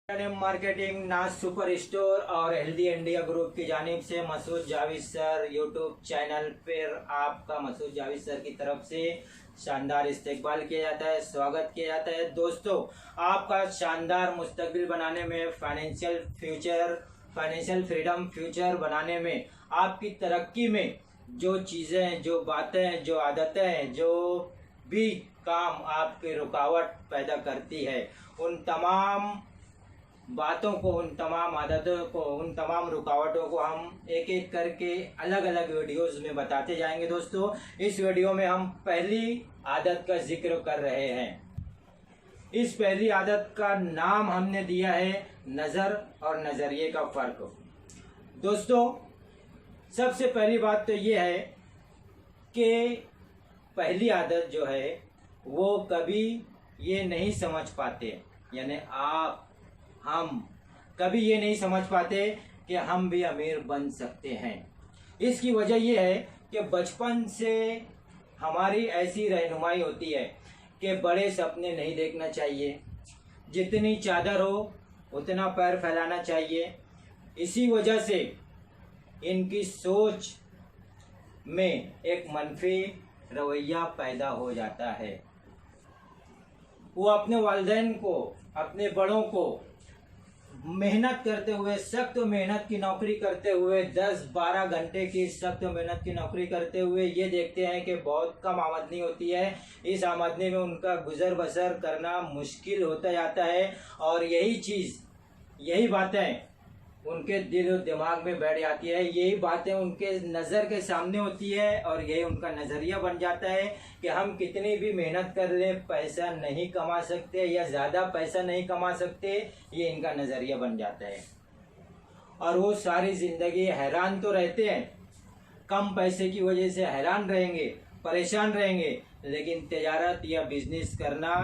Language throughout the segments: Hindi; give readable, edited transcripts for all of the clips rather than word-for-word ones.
मार्केटिंग नाज सुपर स्टोर और हेल्दी इंडिया ग्रुप की जानिब से Masood Javed sir YouTube channel पर आपका मसूद जावेद सर की तरफ से शानदार इस्तकबाल किया जाता है, स्वागत किया जाता है। दोस्तों, आपका शानदार मुस्तकबिल बनाने में, फाइनेंशियल फ्रीडम फ्यूचर बनाने में, आपकी तरक्की में जो चीज़ें, जो बातें, जो आदतें, जो भी काम आपकी रुकावट पैदा करती है, उन तमाम बातों को, उन तमाम आदतों को, उन तमाम रुकावटों को हम एक एक करके अलग अलग वीडियोस में बताते जाएंगे। दोस्तों, इस वीडियो में हम पहली आदत का जिक्र कर रहे हैं। इस पहली आदत का नाम हमने दिया है नज़र और नज़रिए का फ़र्क। दोस्तों, सबसे पहली बात तो ये है कि पहली आदत जो है वो कभी ये नहीं समझ पाते, यानी हम कभी ये नहीं समझ पाते कि हम भी अमीर बन सकते हैं। इसकी वजह यह है कि बचपन से हमारी ऐसी रहनुमाई होती है कि बड़े सपने नहीं देखना चाहिए, जितनी चादर हो उतना पैर फैलाना चाहिए। इसी वजह से इनकी सोच में एक मनफी रवैया पैदा हो जाता है। वो अपने वालिदैन को, अपने बड़ों को मेहनत करते हुए, सख्त मेहनत की नौकरी करते हुए, 10-12 घंटे की सख्त मेहनत की नौकरी करते हुए ये देखते हैं कि बहुत कम आमदनी होती है। इस आमदनी में उनका गुजर बसर करना मुश्किल होता जाता है और यही बातें उनके दिल और दिमाग में बैठ जाती है। यही बातें उनके नज़र के सामने होती है और यही उनका नज़रिया बन जाता है कि हम कितनी भी मेहनत कर लें, पैसा नहीं कमा सकते या ज़्यादा पैसा नहीं कमा सकते। ये इनका नज़रिया बन जाता है और वो सारी ज़िंदगी हैरान तो रहते हैं, कम पैसे की वजह से हैरान रहेंगे, परेशान रहेंगे, लेकिन तिजारत या बिजनेस करना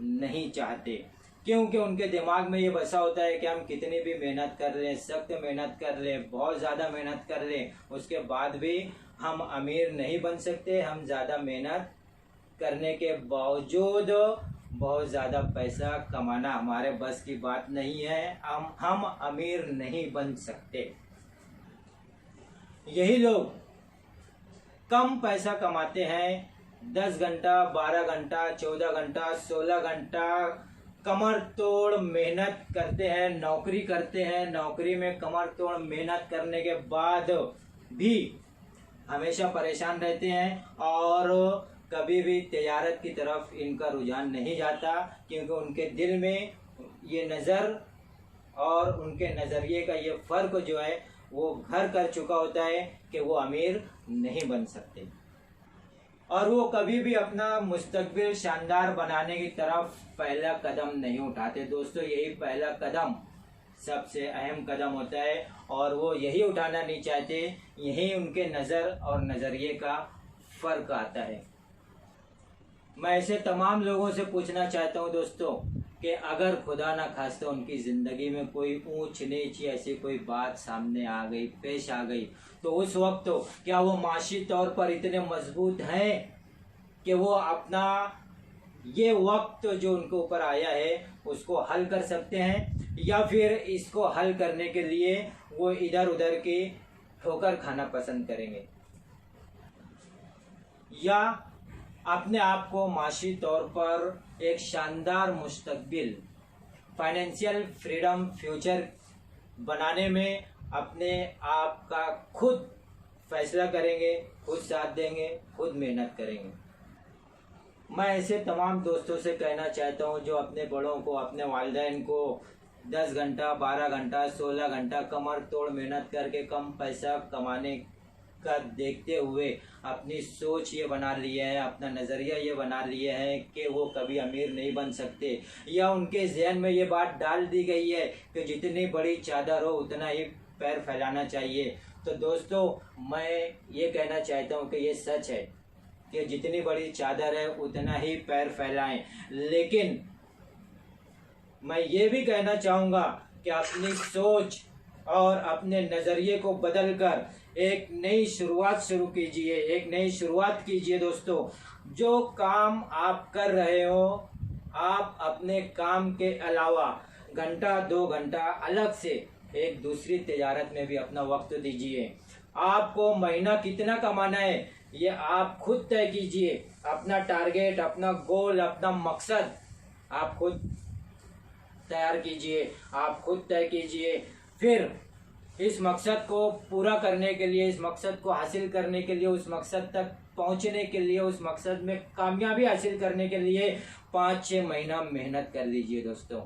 नहीं चाहते, क्योंकि उनके दिमाग में ये बसा होता है कि हम कितनी भी मेहनत कर लें, सख्त मेहनत कर लें, बहुत ज़्यादा मेहनत कर लें, उसके बाद भी हम अमीर नहीं बन सकते। हम ज़्यादा मेहनत करने के बावजूद बहुत ज़्यादा पैसा कमाना हमारे बस की बात नहीं है, हम अमीर नहीं बन सकते। यही लोग कम पैसा कमाते हैं, 10 घंटा, 12 घंटा, 14 घंटा, 16 घंटा कमर तोड़ मेहनत करते हैं, नौकरी करते हैं। नौकरी में कमर तोड़ मेहनत करने के बाद भी हमेशा परेशान रहते हैं और कभी भी तिजारत की तरफ इनका रुझान नहीं जाता, क्योंकि उनके दिल में ये नज़र और उनके नज़रिए का ये फ़र्क जो है वो घर कर चुका होता है कि वो अमीर नहीं बन सकते और वो कभी भी अपना मुस्तकबिल शानदार बनाने की तरफ पहला कदम नहीं उठाते। दोस्तों, यही पहला कदम सबसे अहम कदम होता है और वो यही उठाना नहीं चाहते। यही उनके नज़र और नज़रिए का फ़र्क आता है। मैं ऐसे तमाम लोगों से पूछना चाहता हूँ दोस्तों कि अगर खुदा ना खास्ता उनकी ज़िंदगी में कोई ऊंच नीच या ऐसी कोई बात सामने आ गई, पेश आ गई, तो उस वक्त तो क्या वो माशी तौर पर इतने मजबूत हैं कि वो अपना ये वक्त जो उनके ऊपर आया है उसको हल कर सकते हैं, या फिर इसको हल करने के लिए वो इधर उधर की ठोकर खाना पसंद करेंगे, या अपने आप को माशी तौर पर एक शानदार मुस्तकबिल, फाइनेंशियल फ्रीडम फ्यूचर बनाने में अपने आप का खुद फैसला करेंगे, खुद साथ देंगे, खुद मेहनत करेंगे। मैं ऐसे तमाम दोस्तों से कहना चाहता हूं जो अपने बड़ों को, अपने वालिदैन को 10 घंटा, 12 घंटा, 16 घंटा कमर तोड़ मेहनत करके कम पैसा कमाने का देखते हुए अपनी सोच ये बना लिए है, अपना नज़रिया ये बना लिए है कि वो कभी अमीर नहीं बन सकते, या उनके जहन में ये बात डाल दी गई है कि जितनी बड़ी चादर हो उतना ही पैर फैलाना चाहिए। तो दोस्तों, मैं ये कहना चाहता हूँ कि ये सच है कि जितनी बड़ी चादर है उतना ही पैर फैलाएं, लेकिन मैं ये भी कहना चाहूँगा कि अपनी सोच और अपने नज़रिए को बदलकर एक नई शुरुआत शुरू कीजिए, एक नई शुरुआत कीजिए। दोस्तों, जो काम आप कर रहे हो, आप अपने काम के अलावा घंटा 2 घंटा अलग से एक दूसरी तिजारत में भी अपना वक्त दीजिए। आपको महीना कितना कमाना है ये आप खुद तय कीजिए। अपना टारगेट, अपना गोल, अपना मकसद आप खुद तैयार कीजिए, आप खुद तय कीजिए। फिर इस मकसद को पूरा करने के लिए, इस मकसद को हासिल करने के लिए, उस मकसद तक पहुंचने के लिए, उस मकसद में कामयाबी हासिल करने के लिए 5-6 महीना मेहनत कर लीजिए दोस्तों।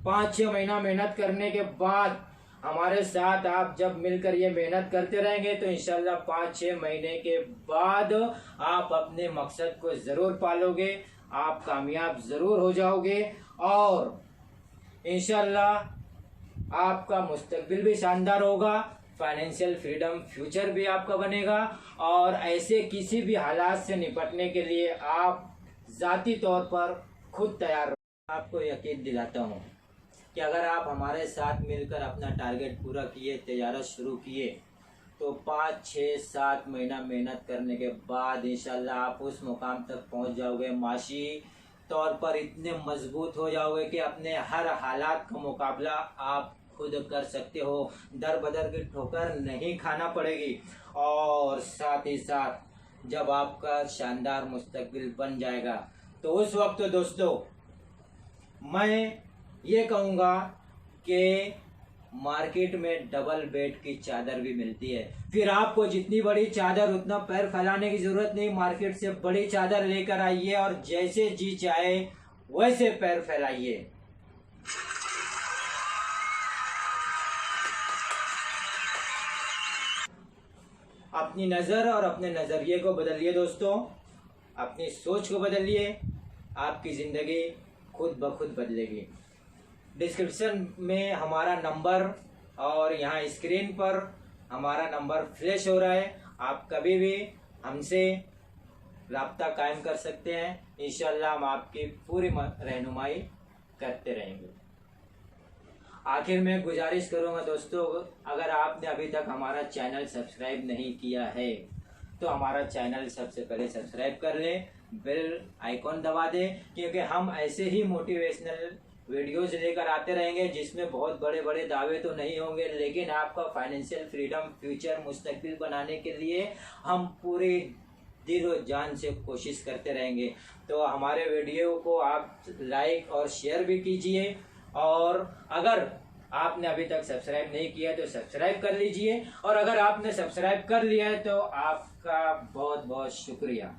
5-6 महीना मेहनत करने के बाद हमारे साथ आप जब मिलकर ये मेहनत करते रहेंगे तो इंशाल्लाह 5-6 महीने के बाद आप अपने मकसद को ज़रूर पालोगे, आप कामयाब ज़रूर हो जाओगे और इंशाल्लाह आपका मुस्तकबिल भी शानदार होगा, फाइनेंशियल फ्रीडम फ्यूचर भी आपका बनेगा। और ऐसे किसी भी हालात से निपटने के लिए आप ज़ाती तौर पर खुद तैयार। आपको यकीन दिलाता हूँ कि अगर आप हमारे साथ मिलकर अपना टारगेट पूरा किए, तजारत शुरू किए, तो 5-6-7 महीना मेहनत करने के बाद इंशाल्लाह आप उस मुकाम तक पहुंच जाओगे। माशी तौर पर इतने मजबूत हो जाओगे कि अपने हर हालात का मुकाबला आप खुद कर सकते हो, दर बदर की ठोकर नहीं खाना पड़ेगी। और साथ ही साथ जब आपका शानदार मुस्तकबिल बन जाएगा तो उस वक्त दोस्तों मैं ये कहूँगा कि मार्केट में डबल बेड की चादर भी मिलती है। फिर आपको जितनी बड़ी चादर उतना पैर फैलाने की ज़रूरत नहीं, मार्केट से बड़ी चादर लेकर आइए और जैसे जी चाहे वैसे पैर फैलाइए। अपनी नज़र और अपने नज़रिए को बदलिए दोस्तों, अपनी सोच को बदलिए, आपकी ज़िंदगी खुद ब खुद बदलेगी। डिस्क्रिप्शन में हमारा नंबर और यहाँ स्क्रीन पर हमारा नंबर फ्लैश हो रहा है, आप कभी भी हमसे राब्ता कायम कर सकते हैं। इंशाल्लाह हम आपकी पूरी रहनुमाई करते रहेंगे। आखिर में गुजारिश करूँगा दोस्तों, अगर आपने अभी तक हमारा चैनल सब्सक्राइब नहीं किया है तो हमारा चैनल सबसे पहले सब्सक्राइब कर लें, बेल आइकॉन दबा दें, क्योंकि हम ऐसे ही मोटिवेशनल वीडियोस लेकर आते रहेंगे जिसमें बहुत बड़े बड़े दावे तो नहीं होंगे, लेकिन आपका फाइनेंशियल फ्रीडम फ्यूचर मुस्तकबिल बनाने के लिए हम पूरी दिल और जान से कोशिश करते रहेंगे। तो हमारे वीडियो को आप लाइक और शेयर भी कीजिए, और अगर आपने अभी तक सब्सक्राइब नहीं किया तो सब्सक्राइब कर लीजिए, और अगर आपने सब्सक्राइब कर लिया है तो आपका बहुत बहुत शुक्रिया।